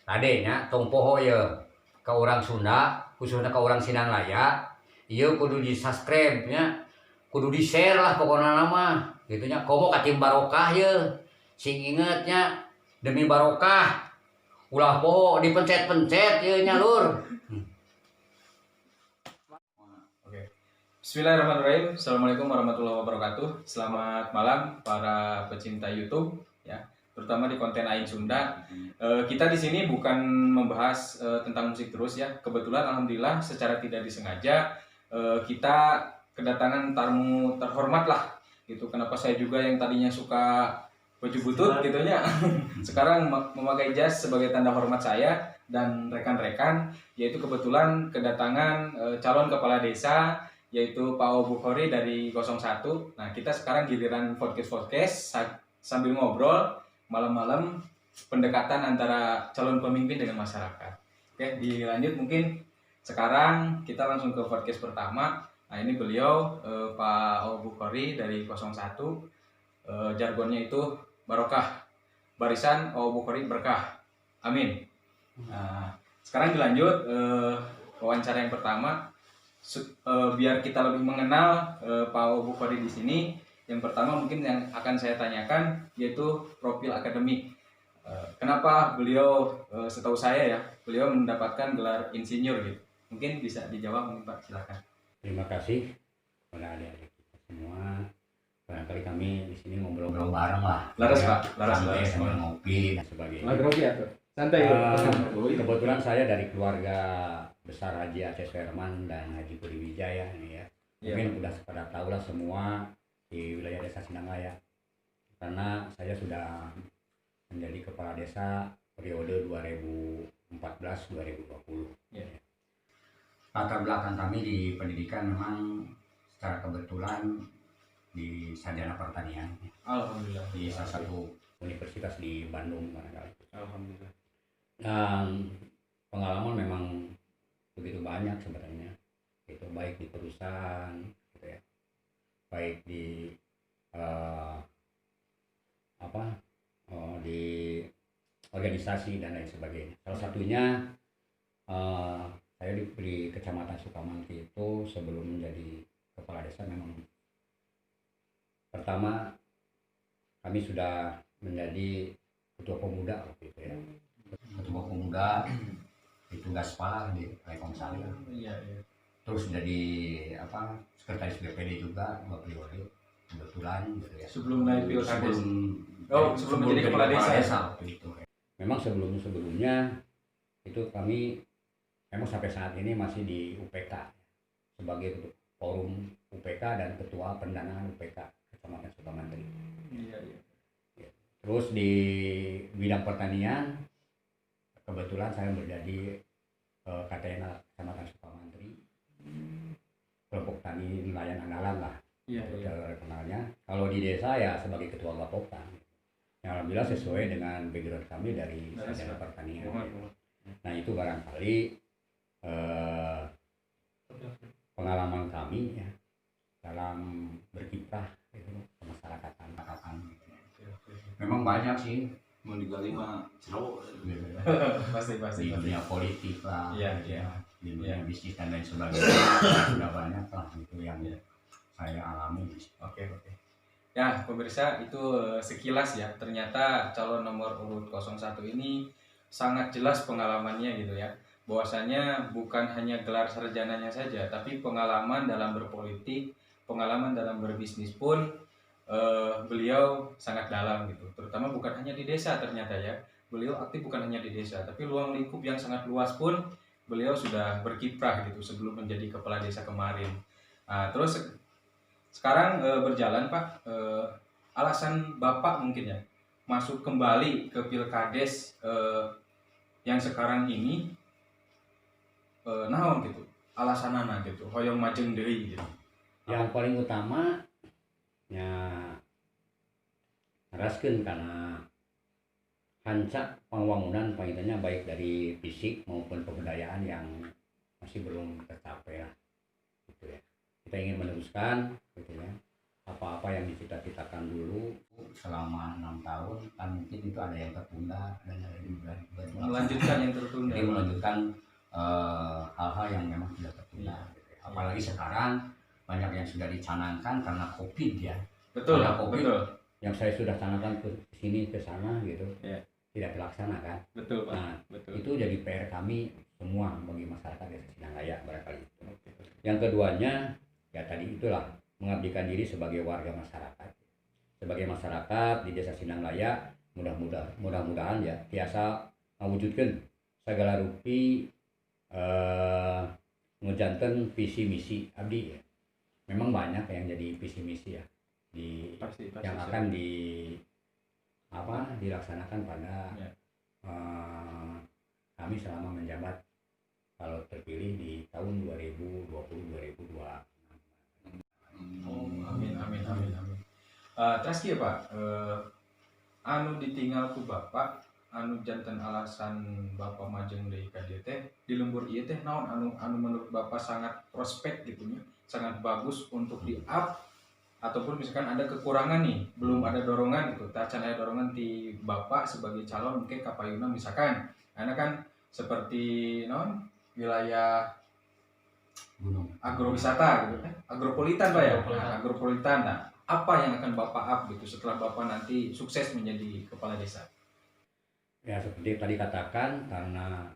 Tadenya tong poho ya ke orang Sunda khususnya ke orang Sinanglaya iya kudu di subscribe nya kudu di share lah pokoknya nama gitunya komo katim barokah ya sing ingetnya demi barokah ulah poho dipencet-pencet ya nyalur. Oke. Bismillahirrahmanirrahim. Assalamualaikum warahmatullahi wabarakatuh. Selamat malam para pecinta YouTube ya, terutama di konten Aing Sunda. Kita di sini bukan membahas tentang musik terus ya. Kebetulan alhamdulillah secara tidak disengaja kita kedatangan tamu terhormat lah. Gitu. Kenapa saya juga yang tadinya suka baju butut gitu ya. Sekarang memakai jas sebagai tanda hormat saya dan rekan-rekan, yaitu kebetulan kedatangan calon kepala desa yaitu Pak Bukhori dari 01. Nah, kita sekarang giliran podcast sambil ngobrol malam-malam pendekatan antara calon pemimpin dengan masyarakat. Oke, dilanjut mungkin sekarang kita langsung ke podcast pertama. Nah, ini beliau Pak Bukhori dari 01. Jargonnya itu barokah. Barisan Bukhori berkah. Amin. Nah, sekarang dilanjut wawancara yang pertama. Biar kita lebih mengenal Pak Bukhori di sini, yang pertama mungkin yang akan saya tanyakan yaitu profil akademik. Kenapa beliau, setahu saya ya, beliau mendapatkan gelar insinyur gitu. Mungkin bisa dijawab mungkin Pak, silakan. Terima kasih kepada adik-adik kita semua. Barangkali kami di sini ngobrol-ngobrol bareng lah. Laras Pak, laras sambil ngopi dan sebagainya. Ngobrol ya, santai. Kebetulan saya dari keluarga besar Haji Aceh Sherman dan Haji Budi Wijaya ini ya. Mungkin udah pada tahu lah semua di wilayah Desa Sinanglaya. Karena saya sudah menjadi kepala desa periode 2014-2020. Yeah. Latar belakang kami di pendidikan memang secara kebetulan di sarjana pertanian. Alhamdulillah. Di salah satu universitas di Bandung barangkali. Alhamdulillah. Dan pengalaman memang begitu banyak sebenarnya, itu baik di perusahaan gitu ya, baik di di organisasi dan lain sebagainya. Salah satunya saya di Kecamatan Sukamantri itu sebelum menjadi kepala desa memang pertama kami sudah menjadi ketua pemuda waktu itu ya. Ketua pemuda itu Gaspar di Telkomsel. Iya. Terus jadi sekretaris BPD juga 2 periode kebetulan gitu ya. Sebelum naik pilkada. Sebelum menjadi kepala desa waktu itu. Memang sebelumnya itu kami memang sampai saat ini masih di UPK sebagai forum UPK dan ketua pendanaan UPK Kecamatan Sukamantri. Iya. Terus di bidang pertanian kebetulan saya menjadi KTNA Kecamatan Sukamantri, kelompok tani nelayan andalan lah. Iya. Kenalnya. Kalau di desa ya sebagai ketua Gapoktan. Yang alhamdulillah sesuai dengan background kami dari sarjana pertanian. Nah itu barangkali pengalaman kami ya dalam berkiprah itu ke masyarakat. Memang banyak sih. Mau digali mah jauh pasti Di dunia politik lah, iya. Di dunia bisnis dan lain sebagainya sudah banyak lah itu yang saya alami. Oke. Ya pemirsa, itu sekilas ya, ternyata calon nomor urut 01 ini sangat jelas pengalamannya gitu ya, bahwasanya bukan hanya gelar sarjananya saja, tapi pengalaman dalam berpolitik, pengalaman dalam berbisnis pun beliau sangat dalam gitu, terutama bukan hanya di desa. Ternyata ya beliau aktif bukan hanya di desa, tapi ruang lingkup yang sangat luas pun beliau sudah berkiprah gitu sebelum menjadi kepala desa kemarin. Nah, terus sekarang berjalan Pak, alasan Bapak mungkin ya masuk kembali ke Pilkades yang sekarang ini naon gitu alasanana gitu, hoyong majeng deui gitu. Yang paling utama nya ngaraskeun karena hancak pembangunan pangitanya baik dari fisik maupun kebudayaan yang masih belum tercapai lah gitu ya. Kita ingin meneruskan gitu ya apa-apa yang dicita-citakan dulu selama 6 tahun kan mungkin itu ada yang tertunda dan ada yang melanjutkan yang tertunda. Jadi melanjutkan hal-hal yang memang sudah tertunda. Gitu ya. Apalagi sekarang banyak yang sudah dicanangkan karena COVID ya. Betul, Karena COVID, betul. yang saya sudah canangkan ke sini ke sana gitu, Ya. tidak terlaksana kan. Betul, Pak. Nah, Betul. itu jadi PR kami semua bagi masyarakat Desa Sinanglaya barangkali itu. Yang keduanya ya tadi itulah mengabdikan diri sebagai warga masyarakat. Sebagai masyarakat di Desa Sinanglaya mudah-mudahan ya biasa mewujudkan segala rupi ngejanten visi misi abdi ya. Memang banyak yang jadi visi misi ya Pasti yang akan dilaksanakan pada Ya. kami selama menjabat kalau terpilih di tahun 2020-2026. Oh, amin. Terus kieu Pak, anu ditinggal ku Bapak, anu janten alasan Bapak majeng deui ka dieu teh di lembur ieu teh naon anu menurut Bapak sangat prospek gitu nya, sangat bagus untuk di up ataupun misalkan ada kekurangan nih, belum ada dorongan gitu, can aya dorongan di Bapak sebagai calon mungkin ka payuna misalkan. Karena kan seperti naon wilayah Gunung agrowisata gitu kan, agropolitan Pak ya, agropolitan. Nah, apa yang akan Bapak up gitu setelah Bapak nanti sukses menjadi kepala desa? ya seperti tadi katakan karena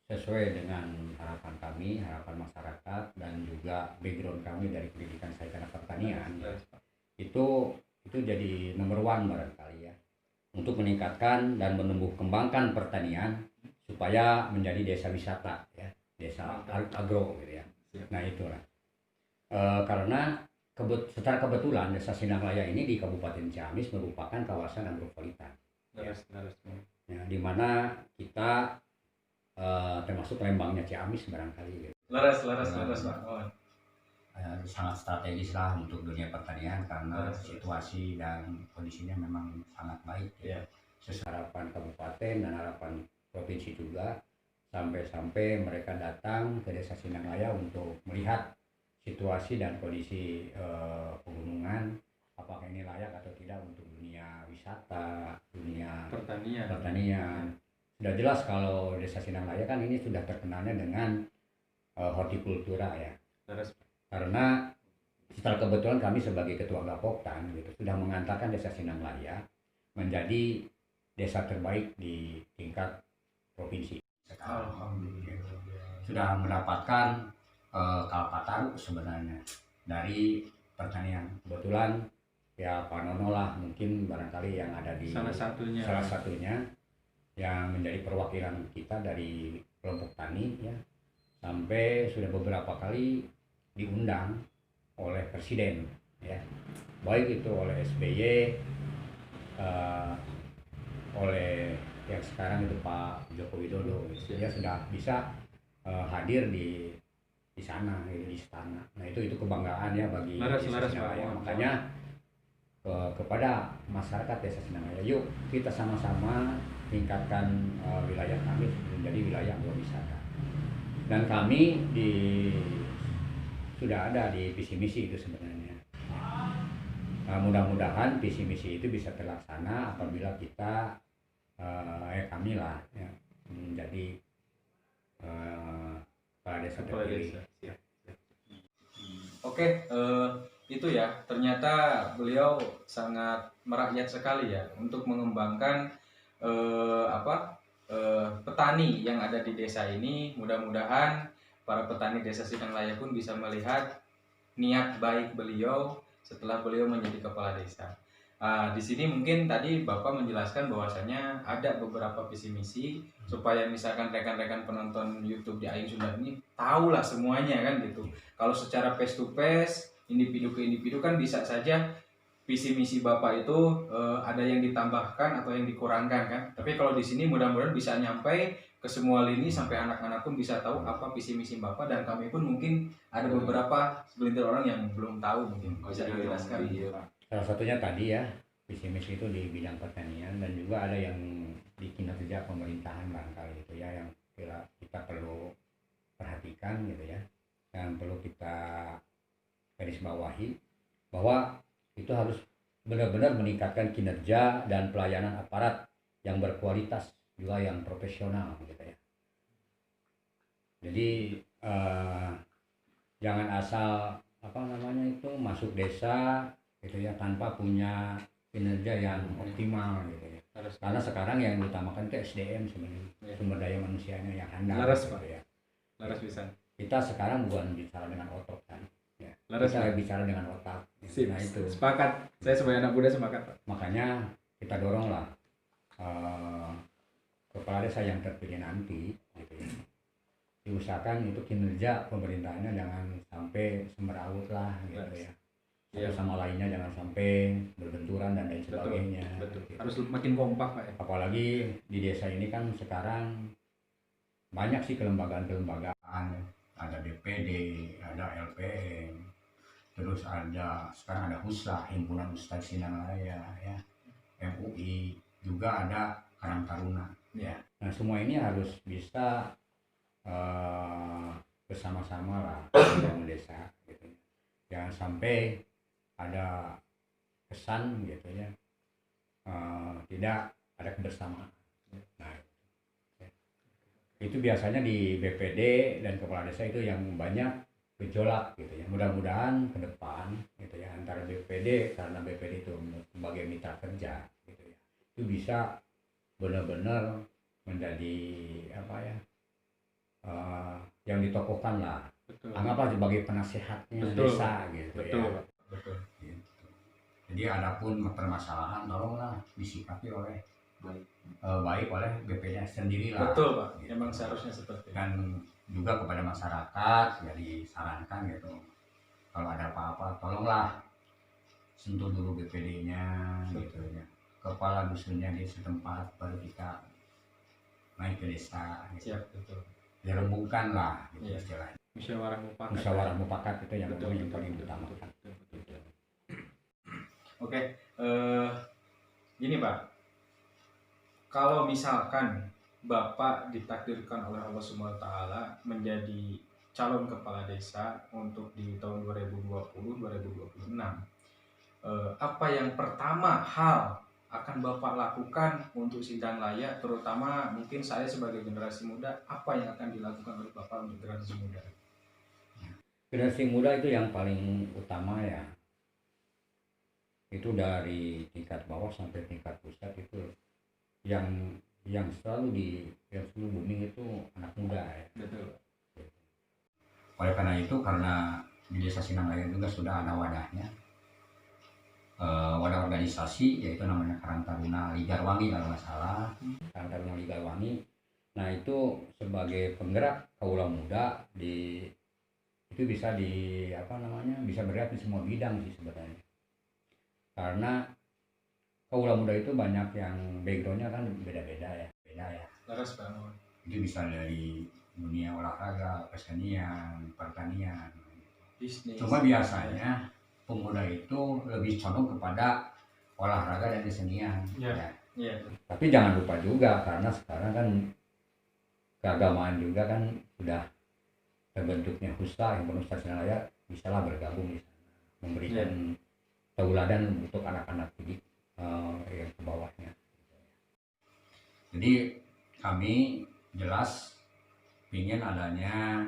sesuai dengan harapan kami, harapan masyarakat dan juga background kami dari pendidikan saya karena pertanian ya, itu jadi nomor one barangkali ya untuk meningkatkan dan menumbuh kembangkan pertanian supaya menjadi desa wisata ya, desa agro gitu ya. Nah itulah karena secara kebetulan Desa Sinanglaya ini di Kabupaten Ciamis merupakan kawasan agropolitan ya, di mana kita termasuk Lembangnya Ciamis barangkali gitu. Laras Pak. Oh. Sangat strategis lah untuk dunia pertanian karena situasi dan kondisinya memang sangat baik ya. Sesuai harapan kabupaten dan harapan provinsi juga sampai mereka datang ke Desa Sinanglaya untuk melihat situasi dan kondisi pegunungan apakah ini layak atau tidak untuk dunia wisata, dunia pertanian. Sudah jelas kalau Desa Sinanglaya kan ini sudah terkenalnya dengan hortikultura ya. Karena secara kebetulan kami sebagai ketua Gapoktan gitu sudah mengantarkan Desa Sinanglaya menjadi desa terbaik di tingkat provinsi. Alhamdulillah. Sudah mendapatkan Kalpataru sebenarnya dari pertanian. Kebetulan ya Pak Nono lah mungkin barangkali yang ada di salah satunya yang menjadi perwakilan kita dari kelompok tani ya, sampai sudah beberapa kali diundang oleh presiden ya, baik itu oleh SBY, oleh yang sekarang itu Pak Joko Widodo ya, sudah bisa hadir di sana di istana. Nah itu kebanggaan ya bagi Desa Sinanglaya. Makanya kepada masyarakat Desa Sinanglaya, yuk kita sama-sama tingkatkan wilayah kami menjadi wilayah agrowisata. Dan kami sudah ada di visi misi itu sebenarnya. Mudah-mudahan visi misi itu bisa terlaksana apabila kita kami lah ya, menjadi kepala desa terpilih. Oke, itu ya ternyata beliau sangat merakyat sekali ya untuk mengembangkan petani yang ada di desa ini. Mudah-mudahan para petani Desa Sinanglaya pun bisa melihat niat baik beliau setelah beliau menjadi kepala desa. Di sini mungkin tadi Bapak menjelaskan bahwasanya ada beberapa visi misi supaya misalkan rekan-rekan penonton YouTube di Aing Sunda ini tahulah semuanya kan gitu. Kalau secara face to face, individu ke individu kan bisa saja visi misi Bapak itu ada yang ditambahkan atau yang dikurangkan kan. Tapi kalau di sini mudah-mudahan bisa nyampai ke semua lini sampai anak-anak pun bisa tahu apa visi misi Bapak, dan kami pun mungkin ada beberapa segelintir orang yang belum tahu, mungkin bisa dijelaskan. Salah satunya tadi ya visi misi itu di bidang pertanian, dan juga ada yang di kinerja pemerintahan barangkali itu ya, yang kita perlu perhatikan gitu ya, yang perlu kita garis bawahi bahwa itu harus benar-benar meningkatkan kinerja dan pelayanan aparat yang berkualitas juga yang profesional gitu ya. Jadi jangan asal apa namanya itu masuk desa gitu ya tanpa punya kinerja yang optimal gitu ya. Karena sekarang yang diutamakan itu SDM sebenarnya, sumber daya manusianya yang handal gitu ya. Laras bisa. Kita sekarang bukan bicara dengan otot kan, ya. Laras Kita bicara dengan otak. Sip. Nah itu. Sepakat. Saya sebagai anak muda sepakat, Pak. Makanya kita doronglah kepala desa yang terpilih nanti gitu ya. Diusahakan itu kinerja pemerintahnya jangan sampai semeraut lah gitu ya. Satu sama lainnya jangan sampai berbenturan dan lain sebagainya. Betul. Gitu. Harus makin kompak, Pak ya. Apalagi di desa ini kan sekarang banyak sih kelembagaan-kelembagaan, ada BPD, ada LPM, terus ada sekarang ada HUSLA, Himpunan Ustadz Sinanglaya ya, MUI, juga ada Karang Taruna ya. Nah semua ini harus bisa bersama-sama lah dalam desa gitu. Jangan sampai ada kesan gitu ya tidak ada kebersamaan. Nah itu biasanya di BPD dan kepala desa itu yang banyak gejolak gitu ya. Mudah-mudahan ke depan gitu ya antara BPD, karena BPD itu sebagai mitra kerja gitu ya, itu bisa benar-benar menjadi apa ya yang ditokohkan lah. Betul. Anggaplah sebagai penasehatnya desa gitu Betul, ya. Pak. Betul. Gitu. Jadi adapun permasalahan tolonglah disikapi oleh baik oleh BPD sendiri lah. Betul, Pak. Gitu. Memang seharusnya seperti itu. Dan juga kepada masyarakat ya disarankan gitu. Kalau ada apa-apa tolonglah sentuh dulu BPD-nya gitu ya. Kepala dusunnya di setempat baru kita naik ke desa gitu. Siap, betul. Dirembukkan lah gitu Iya. istilahnya. Musyawarah mufakat itu yang Betul, yang betul, paling betul, utama. betul. Oke, gini Pak, kalau misalkan Bapak ditakdirkan oleh Allah SWT menjadi calon kepala desa untuk di tahun 2020-2026, apa yang pertama hal akan Bapak lakukan untuk Sindanglaya, terutama mungkin saya sebagai generasi muda, apa yang akan dilakukan oleh Bapak untuk generasi muda? Generasi muda itu yang paling utama ya, itu dari tingkat bawah sampai tingkat pusat itu yang selalu booming itu anak muda ya. Betul. Oleh karena itu, karena di desa Sinanglaya juga sudah ada wadahnya, wadah organisasi yaitu namanya Karang Taruna Ligarwangi kalau nggak salah, Karang Taruna Ligarwangi. Nah itu sebagai penggerak kaula muda itu bisa bisa bergerak di semua bidang sih sebenarnya. Karena kaula muda itu banyak yang backgroundnya kan beda ya. Laras bangun. Itu bisa dari dunia olahraga, kesenian, pertanian. Bisnis. Cuma biasanya pemuda itu lebih condong kepada olahraga dan kesenian. Iya. Ya. Tapi jangan lupa juga karena sekarang kan keagamaan juga kan sudah terbentuknya HUSLA, Himpunan Ustadz Sinanglaya, bisalah bergabung di sana, memberikan tauladan untuk anak-anak didik yang ke bawahnya. Jadi kami jelas ingin adanya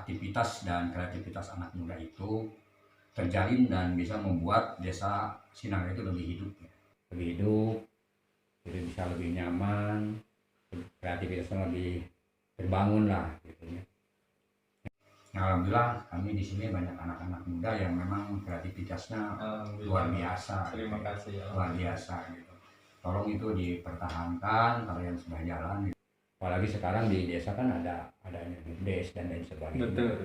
aktivitas dan kreativitas anak muda itu terjalin dan bisa membuat desa Sinanglaya itu lebih hidup, jadi bisa lebih nyaman, kreativitasnya lebih terbangun lah gitu ya. Alhamdulillah kami di sini banyak anak-anak muda yang memang kreativitasnya luar biasa. Terima kasih ya. Luar biasa gitu. Tolong itu dipertahankan kalau yang sudah jalan. Gitu. Apalagi sekarang di desa kan ada BUMDes dan lain sebagainya. Betul.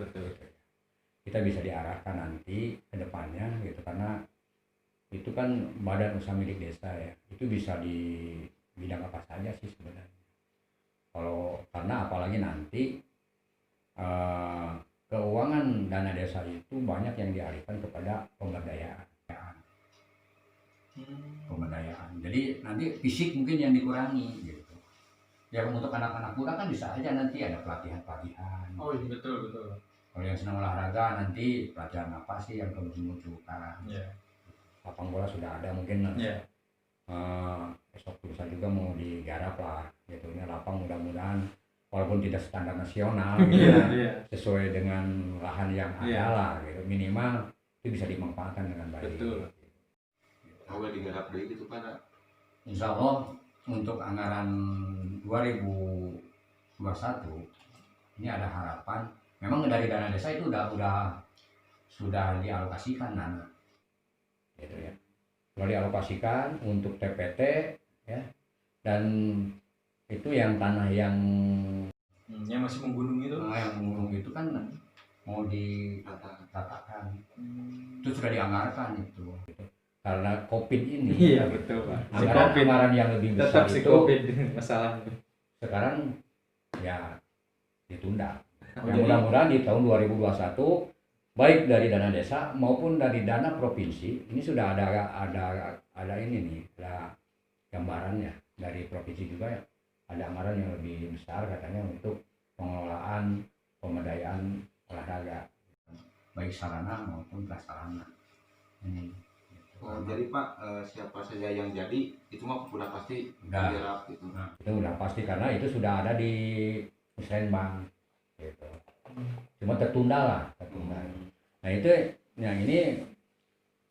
Kita bisa diarahkan nanti ke depannya gitu, karena itu kan badan usaha milik desa ya. Itu bisa di bidang apa saja sih sebenarnya. Karena apalagi nanti keuangan dana desa itu banyak yang dialihkan kepada pemberdayaan. Jadi nanti fisik mungkin yang dikurangi gitu. Ya untuk anak-anak muda kan bisa aja nanti ada pelatihan. Oh iya, betul. Kalau yang senang olahraga nanti pelatihan apa sih yang kamu munculkan? Iya. Lapang bola sudah ada mungkin. esok lusa juga mau digarap lah gitu ya, lapang mudah-mudahan walaupun tidak standar nasional gitu, sesuai dengan lahan yang ada lah gitu, minimal itu bisa dimanfaatkan dengan baik. Betul. Awal digarap deui gitu pada. Insya Allah untuk anggaran 2021 ini ada harapan. Memang dari dana desa itu sudah dialokasikan dana, gitu ya. Sudah dialokasikan untuk TPT ya, dan itu yang tanah yang masih menggunung itu. yang mengurung itu kan mau diratakan. Itu sudah dianggarkan itu. Karena COVID ini, Iya betul Pak. anggaran yang lebih besar Tetap si itu COVID masalah. sekarang ya ditunda. Oh, Ya, jadi- mudah-mudahan di tahun 2021 baik dari dana desa maupun dari dana provinsi ini sudah ada ini nih, ada gambarannya dari provinsi juga ya, ada anggaran yang lebih besar katanya untuk pengelolaan pemberdayaan olahraga baik sarana maupun prasarana ini. Oh, jadi Pak, siapa saja yang jadi itu mah udah pasti Udah. digarap gitu. Itu udah pasti karena itu sudah ada di Musrenbang gitu. Cuma tertunda. Nah itu yang ini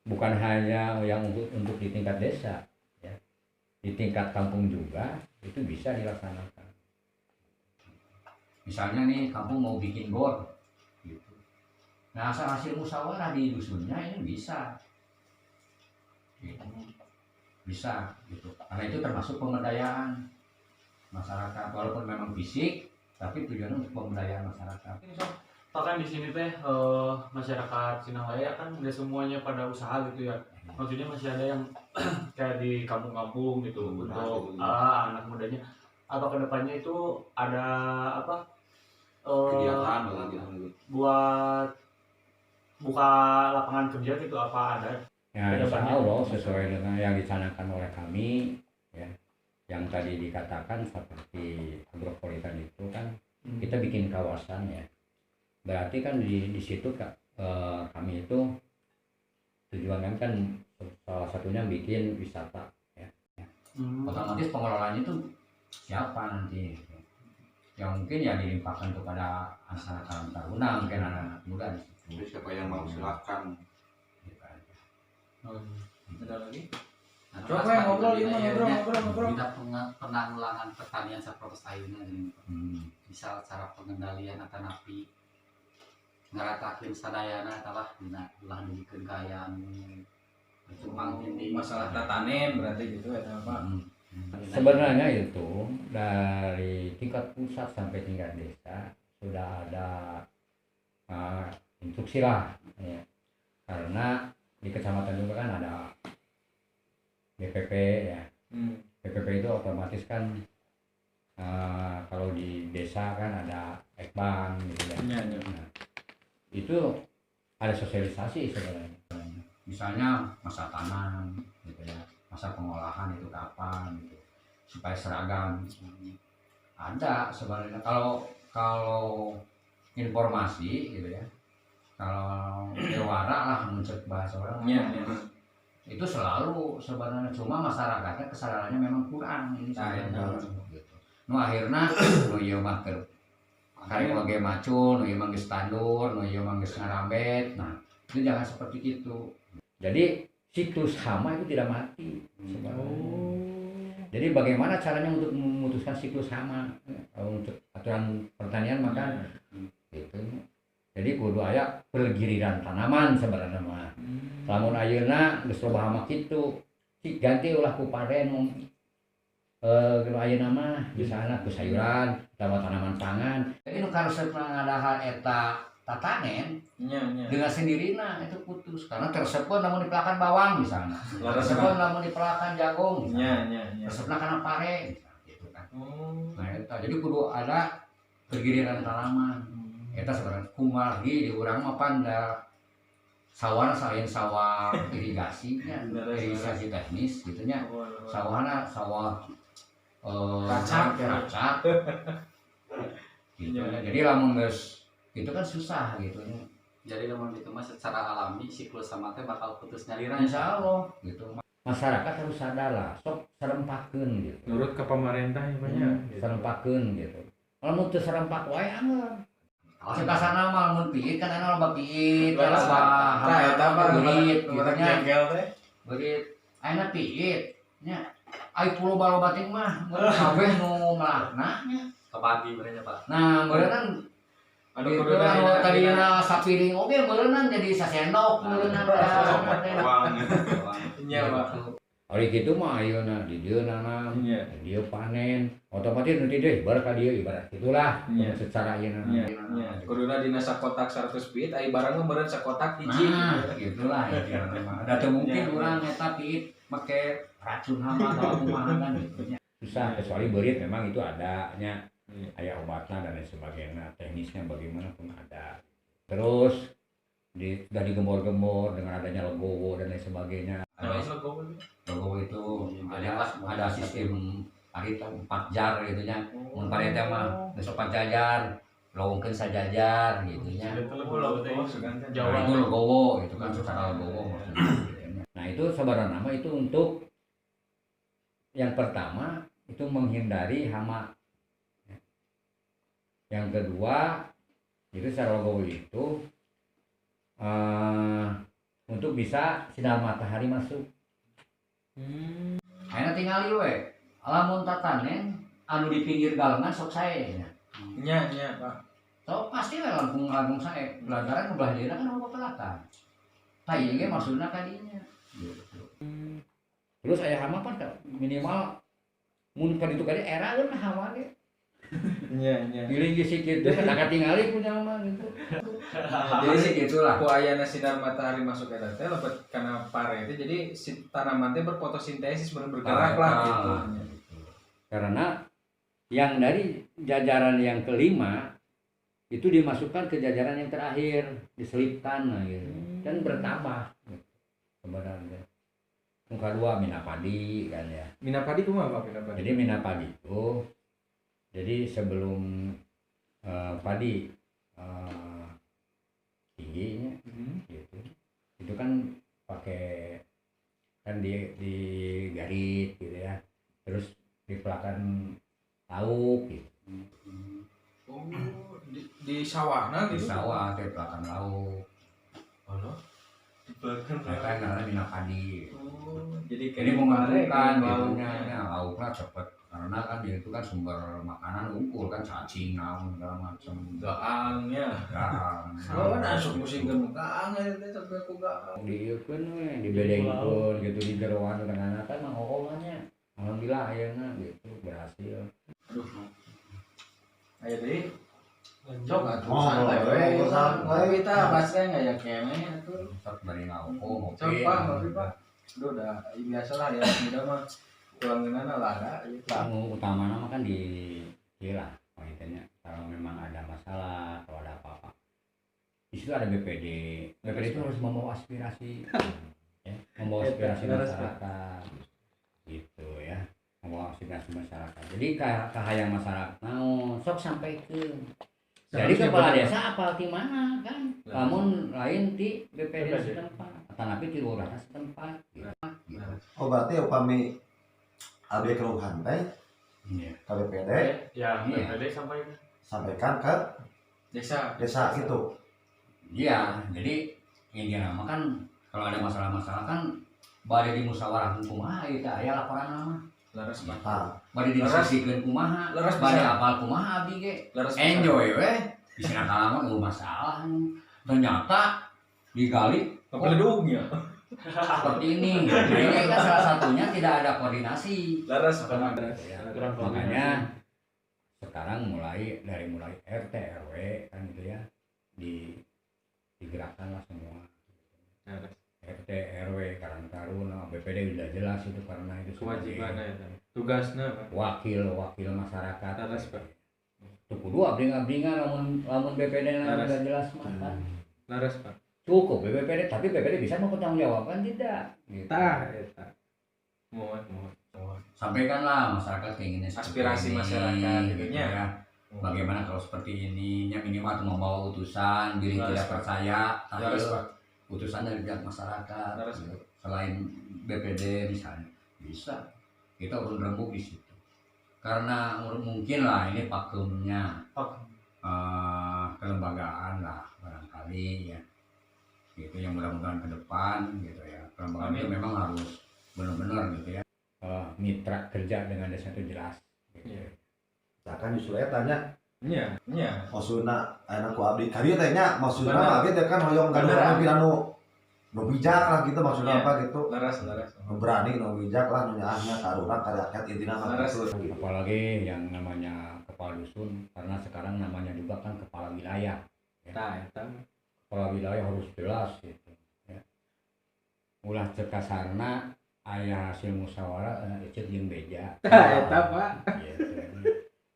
bukan hanya yang untuk di tingkat desa ya, di tingkat kampung juga itu bisa dilaksanakan. Misalnya nih kampung mau bikin bor gitu, nah asal hasil musyawarah di dusunnya ini bisa gitu. Bisa gitu, karena itu termasuk pemberdayaan masyarakat walaupun memang fisik tapi tujuannya untuk pemberdayaan masyarakat. Bahkan di sini teh masyarakat Sinalaya kan nggak semuanya pada usaha gitu ya. Maksudnya masih ada yang kayak di kampung-kampung gitu untuk anak mudanya. Apa kedepannya itu ada apa Kegiatan gitu. buat buka lapangan kerja gitu apa ada? Ya, insya Allah sesuai dengan yang dicanangkan oleh kami ya, yang tadi dikatakan seperti agropolitan itu kan kita bikin kawasan ya, berarti kan di situ kami itu tujuannya kan salah satunya bikin wisata ya. Otomatis pengelolanya itu siapa nanti yang mungkin ya dilimpahkan kepada anak-anak taruna, mungkin anak muda di situ. Jadi siapa yang mau silakan. Ada lagi? Coba yang ngobrol ini ngobrol. Tidak penanggulangan pertanian saprotes ayeuna misal cara pengendalian akan api ngaratakeun sadayana talah dina ulah dibikeun kayaan cumang ini Masalah tatanem berarti gitu atau apa? Sebenarnya itu dari tingkat pusat sampai tingkat desa sudah ada instruksi lah ya. Karena di kecamatan juga kan ada BPP ya. BPP itu otomatis kan kalau di desa kan ada ekbang gitu ya. Nah, itu ada sosialisasi sebenarnya. Misalnya masa tanam gitu ya, masa pengolahan itu kapan gitu, supaya seragam. Ada sebenarnya kalau informasi gitu ya, kalau dewara lah mencet bahasa orang itu selalu sebenarnya, cuma masyarakatnya kesadarannya memang kurang ini sebenarnya gitu. Nu akhirna nu ieu mah keur karek oge macul, nu ieu mah geus tandur, nu ieu mah geus ngarambet. Nah, itu jangan seperti itu. Jadi siklus hama itu tidak mati sebenarnya. Jadi bagaimana caranya untuk memutuskan siklus hama? Kalau untuk aturan pertanian maka gitu. Jadi kudu aya pergiriran tanaman sebenarnya mah. Lamun ayeuna geus loba hama kitu, ganti ulah ku paren kalau ayeuna mah misalna ku sayuran, utawa tanaman pangan. Jadi nu karesep ngadahan eta tatanen dengan sendirinya itu putus karena tersebut namun dipelakan bawang misalnya, tersebut namun dipelakan jagung misalnya, tersebut karena pare misalnya, gitu kan. Nah itu jadi kudu ada pergiriran tanaman. Eta sebenarnya kumaha lagi di urang mah panda sawana selain sawah irigasinya, irigasi teknis gitunya. Sawahna sawah racak. Gitu. Jadi lamun geus itu kan susah gitu ya. jadi lamun gitu mah secara alami siklus sama teh bakal putus nyalira Insya Allah gitu. masyarakat harus sadar lah sok serempakeun gitu. Nurut ke pemerintah ya banyak. Serempakeun gitu. Kalau teu serempak wae anggar. Sekasana mah mun piit kan anu loba piit, loba berit, gitu nya. Berit, ayeuna piit nya. Ai pulo baloba teh mah kabeh nu melakna nya. Kebagi mereka Pak. Nah, meureunna Aduh itu kudu anu tadina sapiring oge meureunna jadi sasendok meureunna Iya, Pak. Ari kitu mah ayeuna di dieu nanam, Iya. di dieu panen, otomatis nanti deh ibarat ka dieu ibarat gitulah Iya. secara ieu Iya, iya. Kuduna dina sakotak 100 bit, ai barang mah meureun sakotak hiji. Nah, gitulah ya mah. Da teu mungkin urang eta piit make racun hama atau kumaha kan gitu nya. Susah kecuali berit memang itu ada nya. Aya obatna dan lain sebagainya, teknisnya bagaimana pun ada. Terus sudah digembor-gembor dengan adanya legowo dan lain sebagainya. Legowo itu ada sistem hari itu 4 jar gitu nya. Mun pareta mah geus 4 jajar, lowongkeun sajajar gitu nya. Nah, itu legowo itu kan secara legowo maksudnya. Nah, itu sebenarnya nama itu untuk yang pertama itu menghindari hama. Yang kedua itu secara legowo itu untuk bisa sinar matahari masuk. Ayeuna tingali we, lamun tatanen anu di pinggir galengan sok sae nya. Nya, Pak. Sok pasti we langkung sae. Lantaran belah dieuna kan anu pelatan. Tah ieu ge maksudna ka dinya. Gitu. Terus aya hama pan minimal mun ka ditu kali eraeun hama ge. Iya. Giling geus kitu kan tingali punya mah gitu. Jadi sih gitulah. Ku ayana sinar matahari masuk eta teh lebet kana pare teh jadi si tanaman teh berfotosintesis bergerak lah gitu. Karena yang dari jajaran yang kelima itu dimasukkan ke jajaran yang terakhir, diselipkan nah, gitu. Dan bertambah gitu, sebenarnya. Yang kedua minapadi kan ya. Minapadi kumaha Pak minapadi? Jadi minapadi itu jadi sebelum padi tingginya gitu. Itu kan pakai kan di garit gitu ya. Terus dipelakan lauk gitu. Oh, di sawahna Di gitu. sawah teh pelakan lauk. Oh, di belakang. Mereka namanya minapadi. Oh, jadi Jadi menguntungkan gitu lauknya. nya lauknya cepet karena kan dia itu kan sumber makanan unggul kan cacing naon segala macam Gaangnya. gaang Oh, masuk musim gaang teh sampai ku gaang. dieukeun we dibedengkeun gitu di jeroan tengahna kan mah oolanya alhamdulillah ayeuna gitu berhasil. Aduh. Ayo deui. Cok atuh santai we. Kita baskeun aya kene atuh. Sok bari ngaoko Cok ngopi. Pak, ngopi Pak. Aduh udah biasa lah ya muda mah. Pulangeunana lara ieu Pak. Yang utama nama kan di iyalah intinya kalau memang ada masalah kalau ada apa-apa di situ ada BPD itu harus membawa aspirasi ya, membawa aspirasi masyarakat gitu ya, membawa aspirasi masyarakat. Jadi kahayang masyarakat sok sampaikan. Jadi kepala desa apal di mana kan, namun lain di BPD setempat, tanapi di lurah setempat. Gitu. Oh berarti upami ada keluhan teh Iya. KBPD Ya, Iya. BPD sampaikan ke Desa. desa itu. Iya, jadi ini nama kan kalau ada masalah-masalah kan bade di musyawarah kumaha ieu teh aya laporan nama. Laras Pak. Nah, Bade diskusikan kumaha, Leres bade bisa. apal kumaha abdi ge. Laras Enjoy we. Di sana kalama enggak masalah. Ternyata digali Kepeledung ya. seperti ini. Ini kan salah satunya tidak ada koordinasi. Laras Pak. Ya, makanya sekarang mulai RT RW kan gitu ya digerakkan lah semua. RT RW Karang Taruna BPD udah jelas itu karena itu Kewajibannya ya. Tugasnya Pak. wakil masyarakat. Laras Pak. Tuh kudu abdi-abdingan lamun BPD na udah jelas mah kan. Laras Pak. Cukup BPD tapi BPD bisa mempertanggungjawabkan tidak gitu. Tah eta. Mohon. Sampaikanlah masyarakat keinginan seperti Aspirasi ini, masyarakat gitu gitu ya. Bagaimana kalau seperti ini, ya minimal tuh membawa utusan, diri Laras, tidak Pak. percaya, Laras hasil Pak. utusan dari pihak masyarakat. Laras, gitu. selain BPD misalnya bisa kita urun rembuk di situ karena mungkin lah ini pakemnya kelembagaan lah barangkali ya gitu yang mudah-mudahan ke depan gitu ya kelembagaan itu memang harus benar-benar gitu ya mitra kerja dengan desa itu jelas gitu. Misalkan justru tanya Iya, maksudna ayeuna ku abdi karya tanya maksudna Bener. abdi teh kan hoyong Bener. gaduh pira nu bijak lah gitu maksudnya Iya. apa gitu. laras. Nu berani nu bijak lah nu nyaahnya ka urang ka rakyat intina mah Laras. gitu. apalagi yang namanya kepala dusun karena sekarang namanya juga kan kepala wilayah Tah, eta. kepala wilayah harus jelas gitu ya. Ulah cek kasarna aya hasil musyawarah cek jeung beja Eta, Pak. gitu.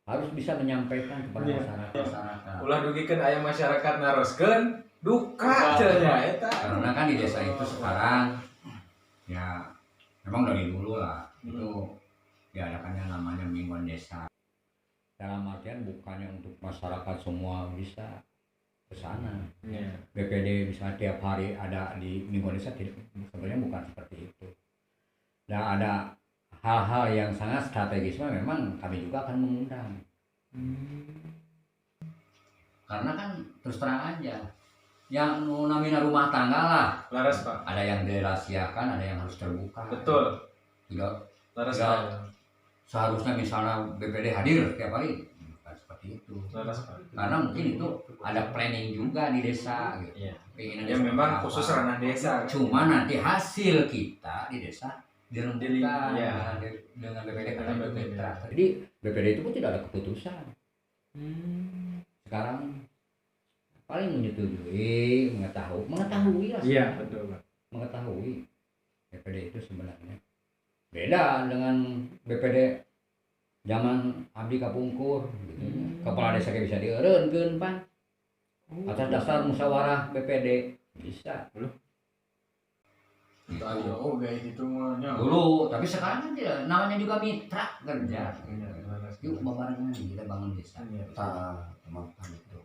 Harus bisa menyampaikan kepada Iya. masyarakat Ulah dugikeun aya masyarakat naroskeun duka cenah eta. karena kan di desa itu sekarang ya memang dari dulu lah itu diadakan yang namanya mingguan desa dalam artian bukannya untuk masyarakat semua bisa ke sana. Iya. BPD misalnya tiap hari ada di mingguan desa sebenarnya bukan seperti itu. Nah ada hal-hal yang sangat strategis memang kami juga akan mengundang karena kan terus terang aja yang namanya rumah tangga lah Laras, Pak. ada yang dirahasiakan ada yang harus terbuka. Betul. Tidak Laras, Ya. Pak. seharusnya misalnya BPD hadir tiap hari bukan seperti itu Laras, Pak. karena mungkin itu ada planning juga di desa gitu. Iya. Keinginan Ya desa memang apa. khusus ranah desa. Cuma nanti hasil kita di desa dirembukan Iya. dengan BPD karena Dengan BPD. BPD. Jadi BPD itu pun tidak ada keputusan. Sekarang paling menyetujui, mengetahui lah. Iya, betul, Pak. Mengetahui BPD itu sebenarnya beda dengan BPD zaman abdi kapungkur gitu. Kepala desa bisa dieureunkeun pan atas dasar musyawarah BPD bisa Ayo, oh kayak gitu mah. dulu tapi sekarang kan tidak namanya juga mitra kerja Iya, Laras. yuk barengan kita bangun desa Iya. Tah emang gitu.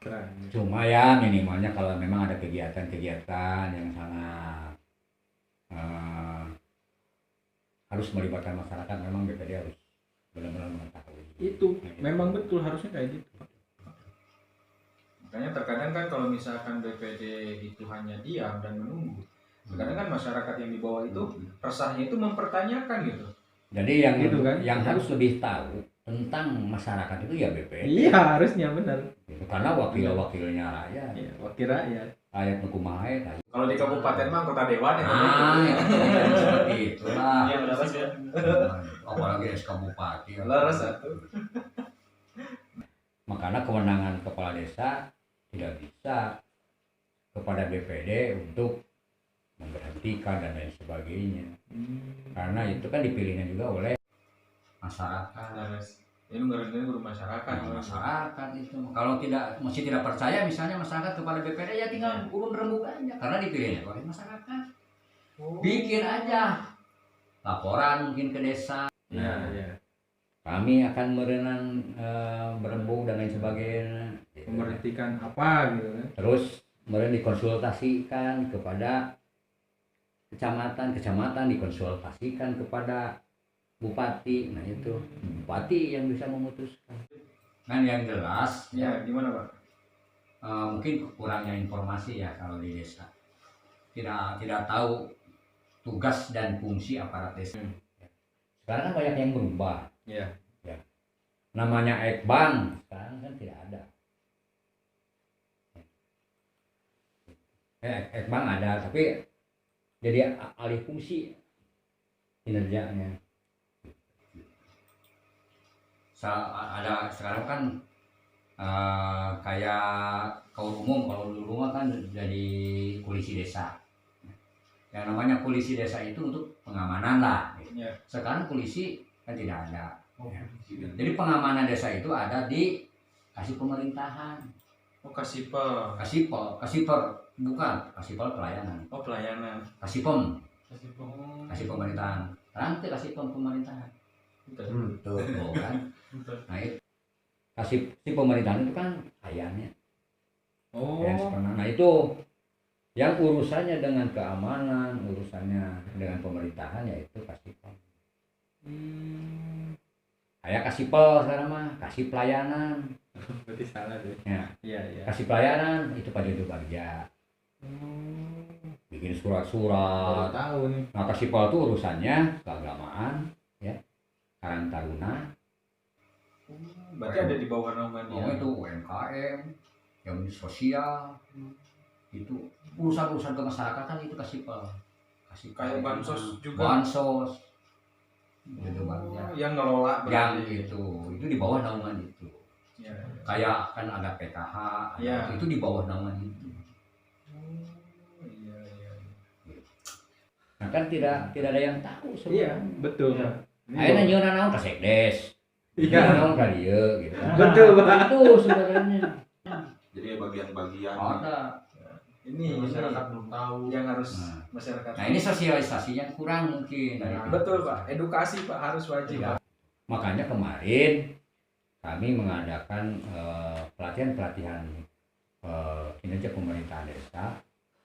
Keren. cuma ya minimalnya kalau memang ada kegiatan-kegiatan yang sangat harus melibatkan masyarakat memang BPD harus benar-benar mengetahui Itu Nah, memang betul harusnya kayak gitu. Makanya terkadang kan kalau misalkan BPD itu hanya diam dan menunggu, terkadang kan masyarakat yang di bawah itu resahnya itu mempertanyakan gitu. jadi yang Gitu kan? yang harus lebih tahu tentang masyarakat itu ya BPD Iya harusnya benar. gitu. Karena wakil-wakilnya rakyat Iya, wakil rakyat. rakyat nukumaha eta Kalau di kabupaten mah anggota dewan ya. seperti itulah Iya, laras ya. apalagi SK Bupati Laras satu. makanya kewenangan kepala desa tidak bisa kepada BPD untuk memberhentikan dan lain sebagainya karena itu kan dipilihnya juga oleh masyarakat. Laras. Ini ngerti guru masyarakat. Masyarakat itu kalau masih tidak percaya misalnya masyarakat kepada BPD ya tinggal urun rembuk aja karena dipilihnya oleh masyarakat. Bikin aja laporan mungkin ke desa. Iya, iya. Kami akan berembuk dan lain sebagainya. Memberhentikan apa gitu kan. Terus kemudian dikonsultasikan kepada kecamatan dikonsultasikan kepada bupati. Nah itu bupati yang bisa memutuskan. Kan yang jelas Ya, gimana, Pak? mungkin kurangnya informasi ya kalau di desa. Tidak tahu tugas dan fungsi aparat desa. Sekarang kan banyak yang berubah. Iya. Ya. Namanya Ekbang sekarang kan tidak ada. Ekbang ada tapi jadi alih fungsi kinerjanya. Ada sekarang kan kayak kaul umum, kalau dulu mah kan jadi polisi desa. Yang namanya polisi desa itu untuk pengamanan lah. Iya. Sekarang polisi kan tidak ada. Jadi pengamanan desa itu ada di kasih pemerintahan, Oh, kasipel. kasipel bukan kasipel pelayanan, Oh, pelayanan. kasipem Oh, kasih pemerintahan, nanti kasih pemerintahan, Tuh. oh, kan? Nah itu kasih si pemerintahan itu kan ayahnya, Oh, nah itu Yang urusannya dengan keamanan, urusannya dengan pemerintahan yaitu Kasipol. Saya Kasipol sekarang mah, kasih pelayanan. Berarti salah deh. Ya, Iya, iya. kasih pelayanan itu Pak Jojo Bagja. Bikin surat-surat. tahu nih. Nah, Kasipol itu urusannya keagamaan, ya, Karang Taruna. Berarti ada di bawah naungan Oh, itu UMKM, yang sosial, itu urusan-urusan kemasyarakatan itu Kasipol. Kayak bansos juga. Bansos. Itu Bagja. Yang ngelola Yang berarti. itu di bawah naungan itu. Iya. Kayak kan ada PKH, Iya. itu di bawah naungan itu. Iya, iya. Nah kan tidak ada yang tahu Iya, sebenarnya. betul. Iya. Ayeuna nyeuna naon ka Sekdes. Iya. Naon ka dieu gitu. Betul, Pak. Itu sebenarnya. Jadi bagian-bagian Ada. Ini masyarakat belum tahu. yang harus Nah. masyarakat. Nah, ini sosialisasinya kurang mungkin dari Nah, Betul, Pak. Edukasi, Pak, harus wajib. Ya. Pak. Makanya kemarin kami mengadakan pelatihan-pelatihan kinerja pemerintahan desa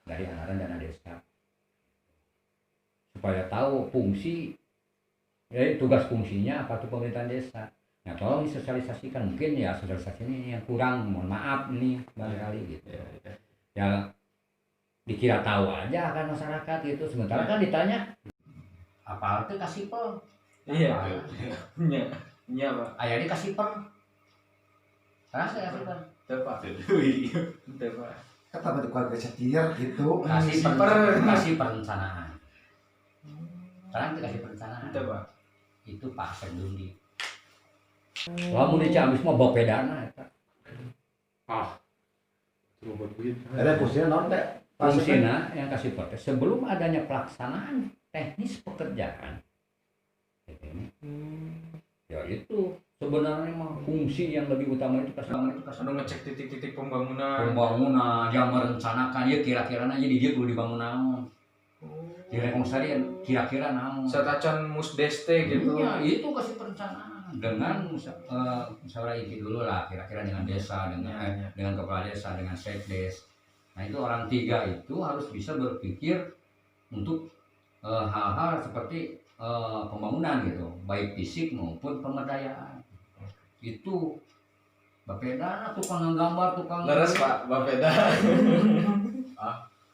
dari anggaran dana desa supaya tahu fungsi, ya, tugas fungsinya apa tuh pemerintahan desa. Nah tolong disosialisasikan, mungkin ya sosialisasi ini yang kurang, mohon maaf ini barangkali gitu. Ya dikira tahu aja kan masyarakat gitu, sementara kan ditanya apa itu Kasipol? Iya. Iya. Iya, Pak. Ayah ini Kasipol. Karena saya Kasipol. Betul, Pak. Betul, Pak. Kata bentuk keluarga setir gitu. Kasih perencanaan. Sekarang itu kasih perencanaan. Betul, Pak. Itu Pak Sedundi. Lamun di Ciamis mah bapedana eta. Ada fungsinya non teh. Fungsina yang kasih protes sebelum adanya pelaksanaan teknis pekerjaan. Gitu ini. Ya itu sebenarnya mah fungsi yang lebih utama itu kasih Anu ngecek titik-titik pembangunan. pembangunan yang merencanakan ya kira-kira aja di dia perlu dibangun naon. Direkonsiliasi kira-kira naon. Satacan musdeste gitu. Iya, itu kasih perencanaan dengan musyawarah inti dulu lah, kira-kira dengan desa, dengan kepala desa, dengan sekdes. Nah itu orang tiga itu harus bisa berpikir untuk hal-hal seperti pembangunan gitu, baik fisik maupun pemberdayaan. Itu Bapeda tukang gambar, tukang Leres, Pak, Bapeda.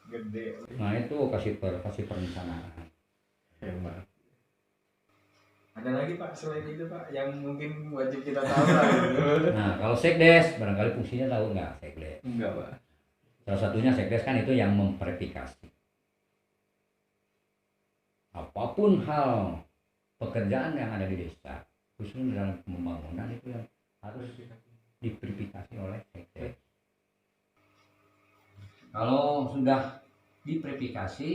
Gede. Nah itu kasih perencanaan. Hebat. Ada lagi, Pak, selain itu, Pak, yang mungkin wajib kita tahu lah gitu. Nah kalau sekdes barangkali fungsinya tahu nggak sekdes? Enggak, Pak. Salah satunya sekdes kan itu yang memverifikasi apapun hal pekerjaan yang ada di desa, khususnya dalam pembangunan itu yang harus diverifikasi oleh sekdes. Kalau sudah diverifikasi,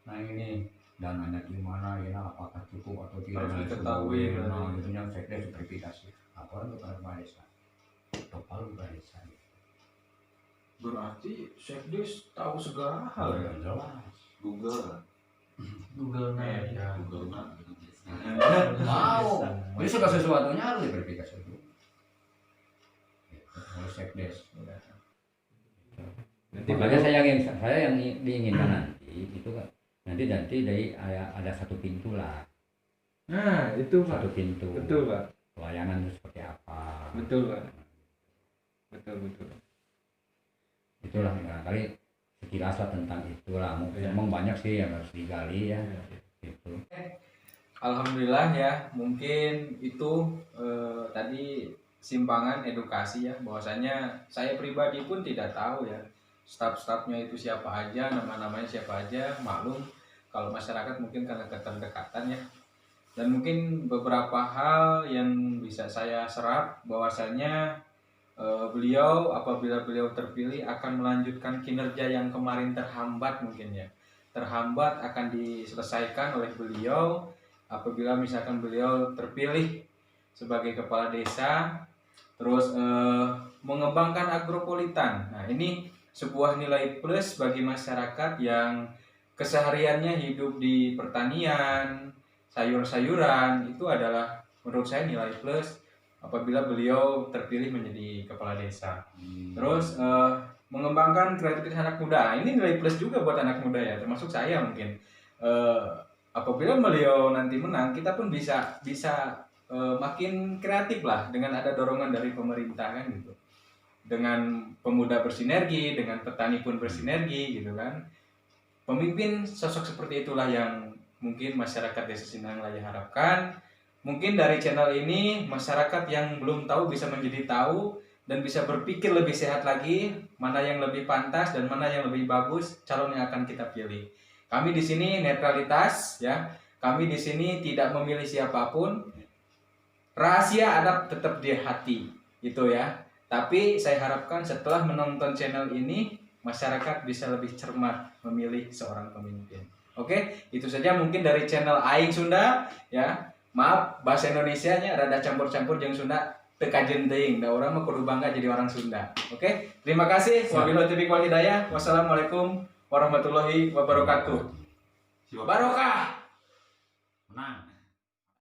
nah ini dananya gimana ya, apakah cukup atau tidak, Harus nah, diketahui, nah itu yang sekdes diverifikasi. Laporan kepada kepala desa, kepala desa. Berarti Sekdes tahu segala hal ya? Jelas. Google Google Map. Ya. Google Map Mau, jadi segala sesuatunya harus diverifikasi dulu. Oleh sekdes. Makanya saya yang diinginkan nanti itu kan nanti dari ada satu pintu lah, Nah, itu, Pak. satu pintu. Betul, Pak. Pelayanan itu seperti apa? Betul, Pak. Betul. Itulah barangkali sekilas lah tentang itulah. Ya. Memang banyak sih yang harus digali ya. Gitu. Alhamdulillah ya, mungkin itu tadi simpangan edukasi ya, bahwasanya saya pribadi pun tidak tahu ya staf-stafnya itu siapa aja, nama-namanya siapa aja, maklum kalau masyarakat mungkin karena keterdekatan ya. Dan mungkin beberapa hal yang bisa saya serap bahwasanya beliau apabila beliau terpilih akan melanjutkan kinerja yang kemarin terhambat mungkin ya. Terhambat akan diselesaikan oleh beliau apabila misalkan beliau terpilih sebagai kepala desa, terus mengembangkan agropolitan. Nah ini sebuah nilai plus bagi masyarakat yang kesehariannya hidup di pertanian, sayur-sayuran, itu adalah menurut saya nilai plus apabila beliau terpilih menjadi kepala desa. Terus mengembangkan kreativitas anak muda. Ini nilai plus juga buat anak muda ya, termasuk saya mungkin. Apabila beliau nanti menang, kita pun bisa makin kreatif lah dengan ada dorongan dari pemerintah kan gitu. Dengan pemuda bersinergi, dengan petani pun bersinergi gitu kan. Pemimpin sosok seperti itulah yang mungkin masyarakat Desa Sinanglaya harapkan. Mungkin dari channel ini masyarakat yang belum tahu bisa menjadi tahu dan bisa berpikir lebih sehat lagi, mana yang lebih pantas dan mana yang lebih bagus calon yang akan kita pilih. Kami di sini netralitas ya. Kami di sini tidak memilih siapapun. Rahasia ada tetap di hati, itu ya. Tapi saya harapkan setelah menonton channel ini masyarakat bisa lebih cermat memilih seorang pemimpin. Oke, itu saja mungkin dari channel Aing Sunda ya. Maaf bahasa Indonesianya rada campur-campur jeung Sunda. Teka jending, da orang mah kudu bangga jadi orang Sunda. Oke, terima kasih. Wabillahi taufiq wal hidayah. Wassalamualaikum warahmatullahi wabarakatuh. Siap. Barokah. Menang.